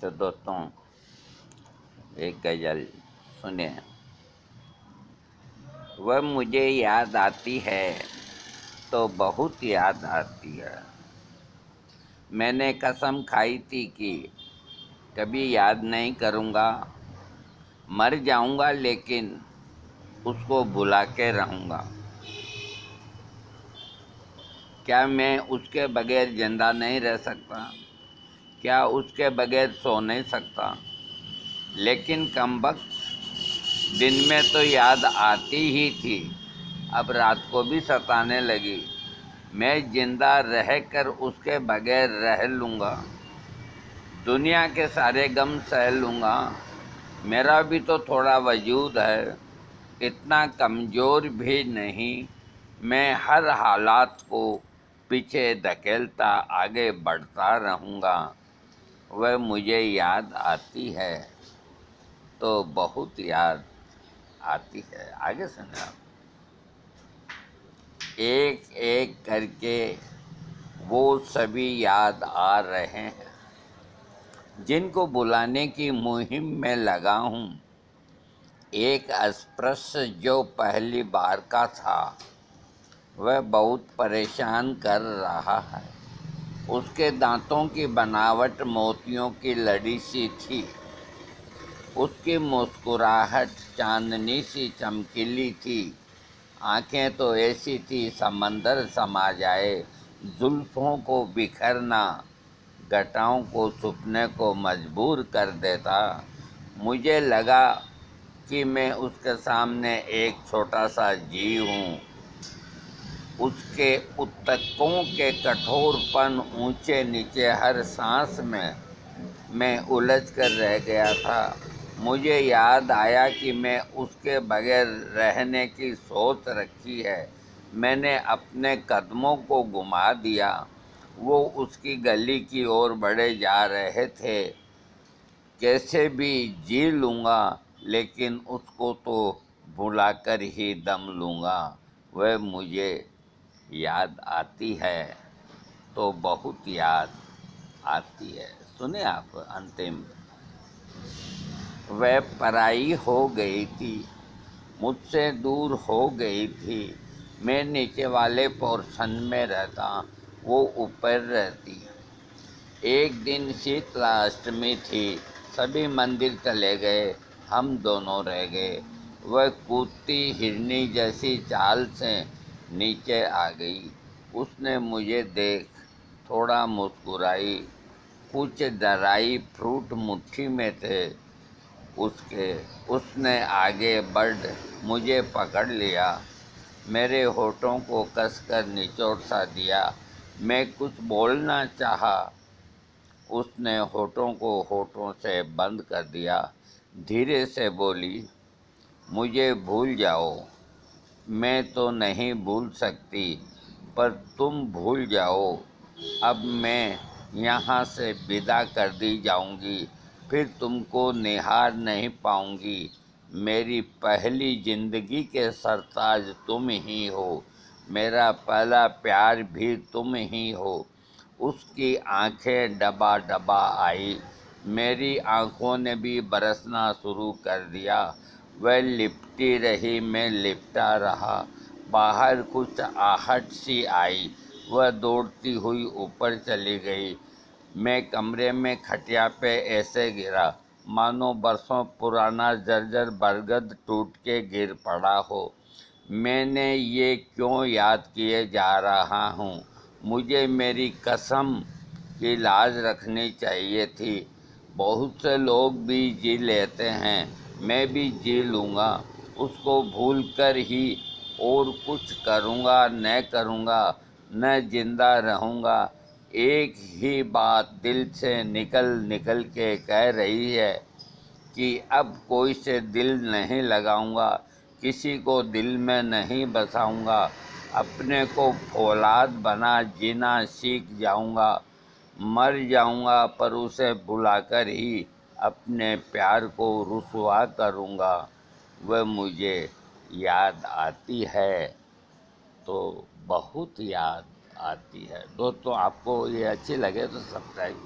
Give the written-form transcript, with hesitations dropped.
तो दोस्तों एक गज़ल सुनिए। वह मुझे याद आती है तो बहुत याद आती है। मैंने कसम खाई थी कि कभी याद नहीं करूँगा। मर जाऊँगा लेकिन उसको भुला के रहूँगा। क्या मैं उसके बगैर जिंदा नहीं रह सकता? क्या उसके बगैर सो नहीं सकता? लेकिन कमबख्त दिन में तो याद आती ही थी, अब रात को भी सताने लगी। मैं जिंदा रहकर उसके बगैर रह लूँगा, दुनिया के सारे गम सह लूँगा। मेरा भी तो थोड़ा वजूद है, इतना कमज़ोर भी नहीं। मैं हर हालात को पीछे धकेलता आगे बढ़ता रहूँगा। वह मुझे याद आती है तो बहुत याद आती है। आगे सुने आप। एक एक करके वो सभी याद आ रहे हैं जिनको बुलाने की मुहिम में लगा हूँ। एक अस्पृश्य जो पहली बार का था, वह बहुत परेशान कर रहा है। उसके दांतों की बनावट मोतियों की लड़ी सी थी। उसकी मुस्कुराहट चांदनी सी चमकीली थी। आंखें तो ऐसी थी समंदर समा जाए। जुल्फ़ों को बिखरना घटाओं को छुपने को मजबूर कर देता। मुझे लगा कि मैं उसके सामने एक छोटा सा जीव हूँ। उसके ऊतकों के कठोरपन, ऊंचे नीचे हर सांस में मैं उलझ कर रह गया था। मुझे याद आया कि मैं उसके बगैर रहने की सोच रखी है। मैंने अपने कदमों को घुमा दिया। वो उसकी गली की ओर बढ़े जा रहे थे। कैसे भी जी लूँगा, लेकिन उसको तो भुलाकर ही दम लूँगा। वह मुझे याद आती है तो बहुत याद आती है। सुने आप अंतिम। वह पराई हो गई थी, मुझसे दूर हो गई थी। मैं नीचे वाले पोर्शन में रहता, वो ऊपर रहती। एक दिन शीतला अष्टमी थी। सभी मंदिर चले गए, हम दोनों रह गए। वह कूदती हिरनी जैसी चाल से नीचे आ गई। उसने मुझे देख थोड़ा मुस्कुराई। कुछ ड्राई फ्रूट मुट्ठी में थे उसने आगे बढ़ मुझे पकड़ लिया। मेरे होठों को कसकर निचोड़ सा दिया। मैं कुछ बोलना चाहा, उसने होठों को होठों से बंद कर दिया। धीरे से बोली, मुझे भूल जाओ। मैं तो नहीं भूल सकती, पर तुम भूल जाओ। अब मैं यहाँ से विदा कर दी जाऊँगी, फिर तुमको निहार नहीं पाऊँगी। मेरी पहली ज़िंदगी के सरताज तुम ही हो, मेरा पहला प्यार भी तुम ही हो। उसकी आंखें डबा डबा आई। मेरी आंखों ने भी बरसना शुरू कर दिया। वह लिपटी रही, मैं लिपटा रहा। बाहर कुछ आहट सी आई। वह दौड़ती हुई ऊपर चली गई। मैं कमरे में खटिया पे ऐसे गिरा मानो बरसों पुराना जर्जर बरगद टूट के गिर पड़ा हो। मैंने ये क्यों याद किए जा रहा हूँ? मुझे मेरी कसम की लाज रखनी चाहिए थी। बहुत से लोग भी जी लेते हैं, मैं भी जी लूँगा। उसको भूल कर ही और कुछ करूँगा न करूँगा, न जिंदा रहूँगा। एक ही बात दिल से निकल निकल के कह रही है कि अब कोई से दिल नहीं लगाऊंगा, किसी को दिल में नहीं बसाऊंगा। अपने को फौलाद बना जीना सीख जाऊंगा। मर जाऊंगा पर उसे भुलाकर ही अपने प्यार को रुसवा करूंगा। वह मुझे याद आती है तो बहुत याद आती है। दोस्तों, आपको ये अच्छी लगे तो सब्सक्राइब